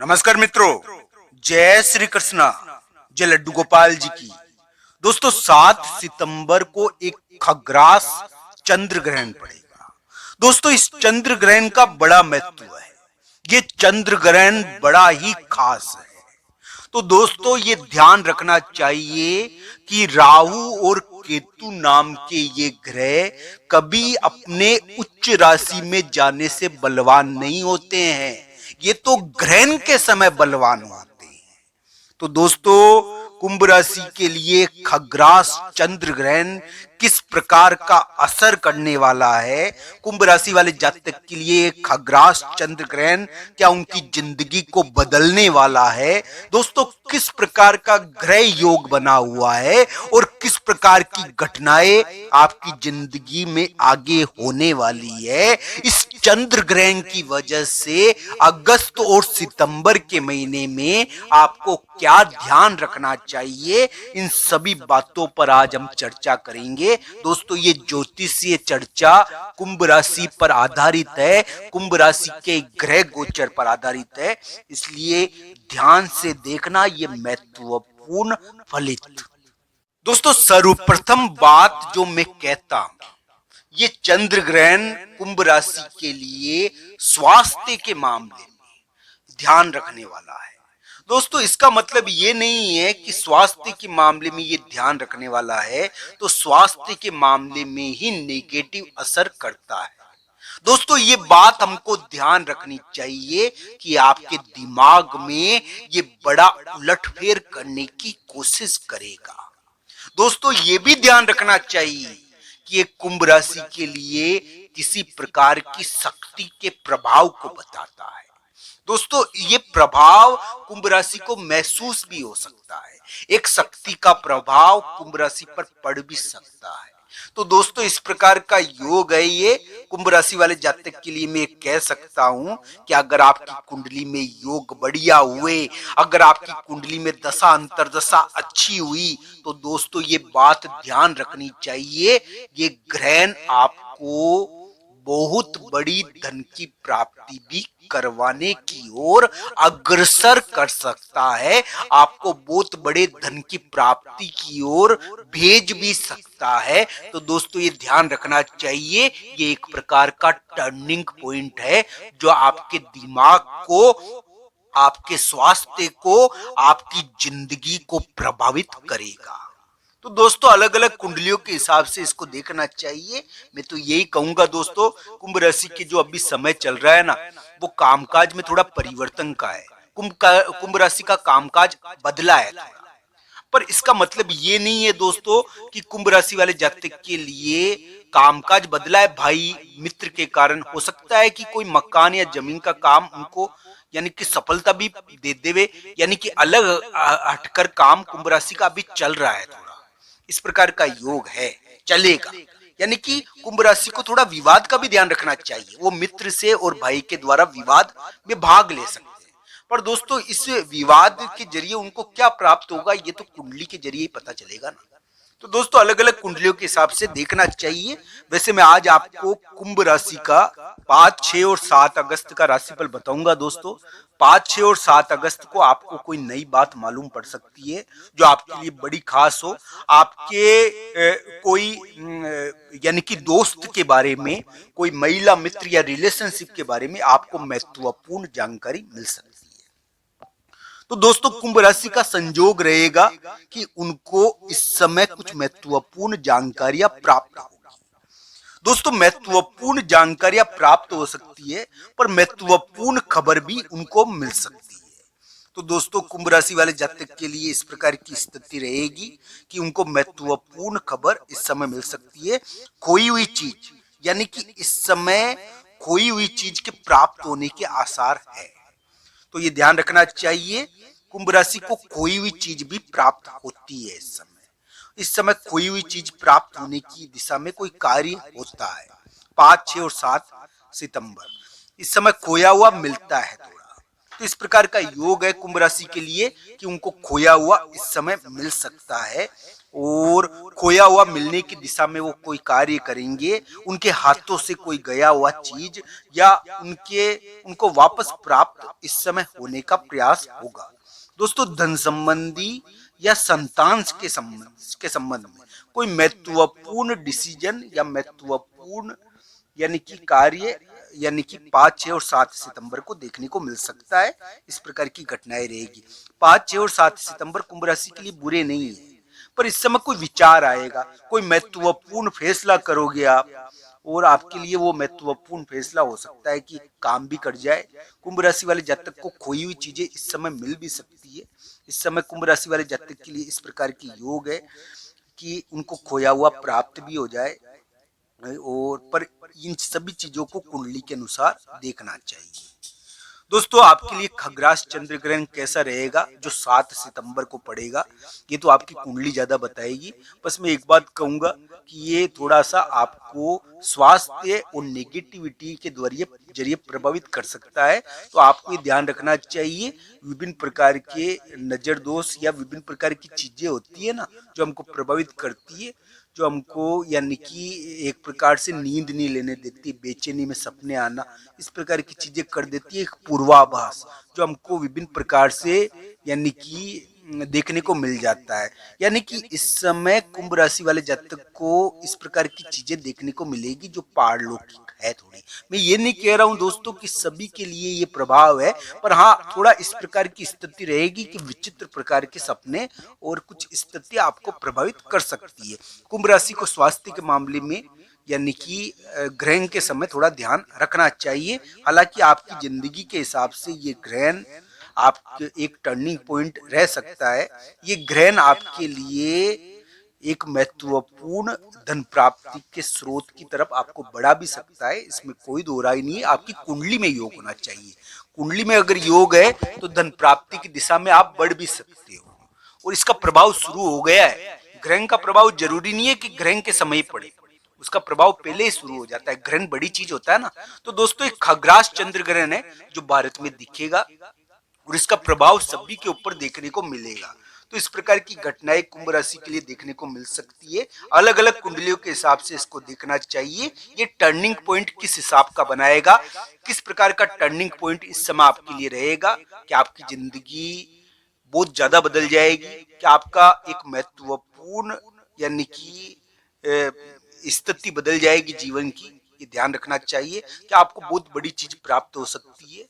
नमस्कार मित्रों, जय श्री कृष्णा, जय लड्डू गोपाल जी की। दोस्तों 7 सितंबर को एक खग्रास चंद्र ग्रहण पड़ेगा। दोस्तों इस चंद्र ग्रहण का बड़ा महत्व है। ये चंद्र ग्रहण बड़ा ही खास है। तो दोस्तों ये ध्यान रखना चाहिए कि राहु और केतु नाम के ये ग्रह कभी अपने उच्च राशि में जाने से बलवान नहीं होते हैं। ये तो ग्रहण के समय बलवान होते हैं। तो दोस्तों कुंभ राशि के लिए खग्रास चंद्र ग्रहण किस प्रकार का असर करने वाला है, कुंभ राशि वाले जातक के लिए खग्रास चंद्र ग्रहण क्या उनकी जिंदगी को बदलने वाला है। दोस्तों किस प्रकार का ग्रह योग बना हुआ है और किस प्रकार की घटनाएं आपकी जिंदगी में आगे होने वाली है, इस चंद्र ग्रहण की वजह से अगस्त और सितंबर के महीने में आपको क्या ध्यान रखना चाहिए, इन सभी बातों पर आज हम चर्चा करेंगे। दोस्तों ये ज्योतिषीय चर्चा कुंभ राशि पर आधारित है, कुंभ राशि के ग्रह गोचर पर आधारित है, इसलिए ध्यान से देखना ये महत्वपूर्ण फलित। दोस्तों सर्वप्रथम बात जो मैं कहता हूं, ये चंद्र ग्रहण कुंभ राशि के लिए स्वास्थ्य के मामले में ध्यान रखने वाला है। दोस्तों इसका मतलब ये नहीं है कि स्वास्थ्य के मामले में ये ध्यान रखने वाला है तो स्वास्थ्य के मामले में ही नेगेटिव असर करता है। दोस्तों ये बात हमको ध्यान रखनी चाहिए कि आपके दिमाग में ये बड़ा उलटफेर करने की कोशिश करेगा। दोस्तों ये भी ध्यान रखना चाहिए कि एक कुंभ राशि के लिए किसी प्रकार की शक्ति के प्रभाव को बताता है। दोस्तों ये प्रभाव कुंभ राशि को महसूस भी हो सकता है, एक शक्ति का प्रभाव कुंभ राशि पर पड़ भी सकता है। तो दोस्तों इस प्रकार का योग है ये कुंभ राशि वाले जातक के लिए। मैं कह सकता हूं कि अगर आपकी कुंडली में योग बढ़िया हुए, अगर आपकी कुंडली में दशा अंतरदशा अच्छी हुई, तो दोस्तों ये बात ध्यान रखनी चाहिए, ये ग्रहण आपको बहुत बड़ी धन की प्राप्ति भी करवाने की ओर अग्रसर कर सकता है, आपको बहुत बड़े धन की प्राप्ति की ओर भेज भी सकता है। तो दोस्तों ये ध्यान रखना चाहिए, ये एक प्रकार का टर्निंग पॉइंट है जो आपके दिमाग को, आपके स्वास्थ्य को, आपकी जिंदगी को प्रभावित करेगा। तो दोस्तों अलग अलग कुंडलियों के हिसाब से इसको देखना चाहिए। मैं तो यही कहूंगा दोस्तों, कुंभ राशि के जो अभी समय चल रहा है ना, वो कामकाज में थोड़ा परिवर्तन का है। कुंभ राशि का कामकाज बदला है थोड़ा, पर इसका मतलब ये नहीं है दोस्तों कि कुंभ राशि वाले जातक के लिए कामकाज बदला है भाई मित्र के कारण। हो सकता है कि कोई मकान या जमीन का काम उनको यानी कि सफलता भी दे देवे, यानी कि अलग हटकर काम कुंभ राशि का अभी चल रहा है थोड़ा, इस प्रकार का योग है, चलेगा। यानी कि कुंभ राशि को थोड़ा विवाद का भी ध्यान रखना चाहिए, वो मित्र से और भाई के द्वारा विवाद में भाग ले सकते हैं। पर दोस्तों इस विवाद के जरिए उनको क्या प्राप्त होगा ये तो कुंडली के जरिए ही पता चलेगा ना। तो दोस्तों अलग अलग कुंडलियों के हिसाब से देखना चाहिए। वैसे मैं आज आपको कुंभ राशि का 5, 6 और 7 अगस्त का राशिफल बताऊंगा। दोस्तों 5, 6 और 7 अगस्त को आपको कोई नई बात मालूम पड़ सकती है जो आपके लिए बड़ी खास हो। आपके कोई यानी कि दोस्त के बारे में, कोई महिला मित्र या रिलेशनशिप के बारे में आपको महत्वपूर्ण जानकारी मिल सकती है। तो दोस्तों कुंभ राशि का संजोग रहेगा कि उनको इस समय कुछ महत्वपूर्ण जानकारियां प्राप्त होगी। दोस्तों महत्वपूर्ण जानकारियां प्राप्त हो सकती है, पर महत्वपूर्ण खबर भी उनको मिल सकती है। तो दोस्तों कुंभ राशि वाले जातक के लिए इस प्रकार की स्थिति रहेगी कि उनको महत्वपूर्ण खबर इस समय मिल सकती है। खोई हुई चीज, यानी कि इस समय खोई हुई चीज के प्राप्त होने के आसार है, तो ये ध्यान रखना चाहिए। कुंभ राशि को खोई हुई चीज भी प्राप्त होती है इस समय। इस समय खोई हुई चीज प्राप्त होने की दिशा में कोई कार्य होता है। 5, 6 और 7 सितंबर इस समय खोया हुआ मिलता है थोड़ा। तो इस प्रकार का योग है कुंभ राशि के लिए कि उनको खोया हुआ इस समय मिल सकता है, और खोया हुआ मिलने की दिशा में वो कोई कार्य करेंगे, उनके हाथों से कोई गया हुआ चीज या उनको वापस प्राप्त इस समय होने का प्रयास होगा। दोस्तों, धन संबंधी या संतान के संबंध में कोई महत्वपूर्ण डिसीजन या महत्वपूर्ण यानी कि कार्य यानी कि 5, 6 और 7 सितंबर को देखने को मिल सकता है। इस प्रकार की घटनाएं रहेगी। 5, 6 और 7 सितंबर कुंभ राशि के लिए बुरे नहीं है, पर इस समय कोई विचार आएगा, कोई महत्वपूर्ण फैसला करोगे आप, और आपके लिए वो महत्वपूर्ण फैसला हो सकता है कि काम भी कट जाए। कुंभ राशि वाले जातक को खोई हुई चीजें इस समय मिल भी सकती है। इस समय कुंभ राशि वाले जातक के लिए इस प्रकार की योग है कि उनको खोया हुआ प्राप्त भी हो जाए, और पर इन सभी चीजों को कुंडली के अनुसार देखना चाहिए। दोस्तों, आपके लिए खग्रास चंद्र ग्रहण कैसा रहेगा जो 7 सितंबर को पड़ेगा, ये तो आपकी कुंडली ज्यादा बताएगी। बस मैं एक बात कहूंगा कि ये थोड़ा सा आपको स्वास्थ्य और नेगेटिविटी के जरिए प्रभावित कर सकता है। तो आपको ये ध्यान रखना चाहिए, विभिन्न प्रकार के नजर दोष या विभिन्न प्रकार की चीजें होती है ना जो हमको प्रभावित करती है, जो हमको यानी कि एक प्रकार से नींद नहीं लेने देती, बेचैनी में सपने आना, इस प्रकार की चीजें कर देती है। एक पूर्वाभास जो हमको विभिन्न प्रकार से यानी कि देखने को मिल जाता है। यानी कि इस समय कुंभ राशि वाले जातक को इस प्रकार की चीजें देखने को मिलेगी जो पारलौकिक है थोड़ी। मैं ये नहीं कह रहा हूं दोस्तों कि सभी के लिए ये प्रभाव है, पर हाँ, थोड़ा इस प्रकार की स्थिति रहेगी कि विचित्र प्रकार के सपने और कुछ स्थिति आपको प्रभावित कर सकती है। कुंभ राशि को स्वास्थ्य के मामले में यानी कि ग्रहण के समय थोड़ा ध्यान रखना चाहिए। हालांकि आपकी जिंदगी के हिसाब से ये ग्रहण आपके एक टर्निंग पॉइंट रह सकता है। ये ग्रहण आपके लिए एक महत्वपूर्ण धन प्राप्ति के स्रोत की तरफ आपको बढ़ा भी सकता है, इसमें कोई दो राय नहीं है। आपकी कुंडली में योग होना चाहिए। कुंडली में अगर योग है तो धन प्राप्ति की दिशा में आप बढ़ भी सकते हो, और इसका प्रभाव शुरू हो गया है। ग्रहण का प्रभाव जरूरी नहीं है कि ग्रहण के समय पड़े, उसका प्रभाव पहले ही शुरू हो जाता है। ग्रहण बड़ी चीज होता है ना। तो दोस्तों, एक खग्रास चंद्र ग्रहण है जो भारत में दिखेगा, और इसका प्रभाव सभी के ऊपर देखने को मिलेगा। तो इस प्रकार की घटनाएं कुंभ राशि के लिए देखने को मिल सकती है। अलग अलग कुंडलियों के हिसाब से इसको देखना चाहिए। ये टर्निंग पॉइंट किस हिसाब का बनाएगा, किस प्रकार का टर्निंग पॉइंट इस समय आपके लिए रहेगा, कि आपकी जिंदगी बहुत ज्यादा बदल जाएगी, कि आपका एक महत्वपूर्ण यानी कि स्थिति बदल जाएगी जीवन की, ये ध्यान रखना चाहिए। कि आपको बहुत बड़ी चीज प्राप्त हो सकती है,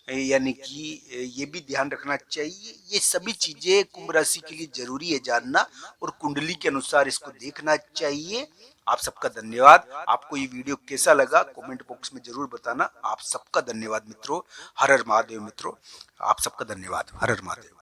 यानी कि ये भी ध्यान रखना चाहिए। ये सभी चीजें कुंभ राशि के लिए जरूरी है जानना, और कुंडली के अनुसार इसको देखना चाहिए। आप सबका धन्यवाद। आपको ये वीडियो कैसा लगा कमेंट बॉक्स में जरूर बताना। आप सबका धन्यवाद मित्रों। हर हर महादेव मित्रों, आप सबका धन्यवाद। हर हर महादेव।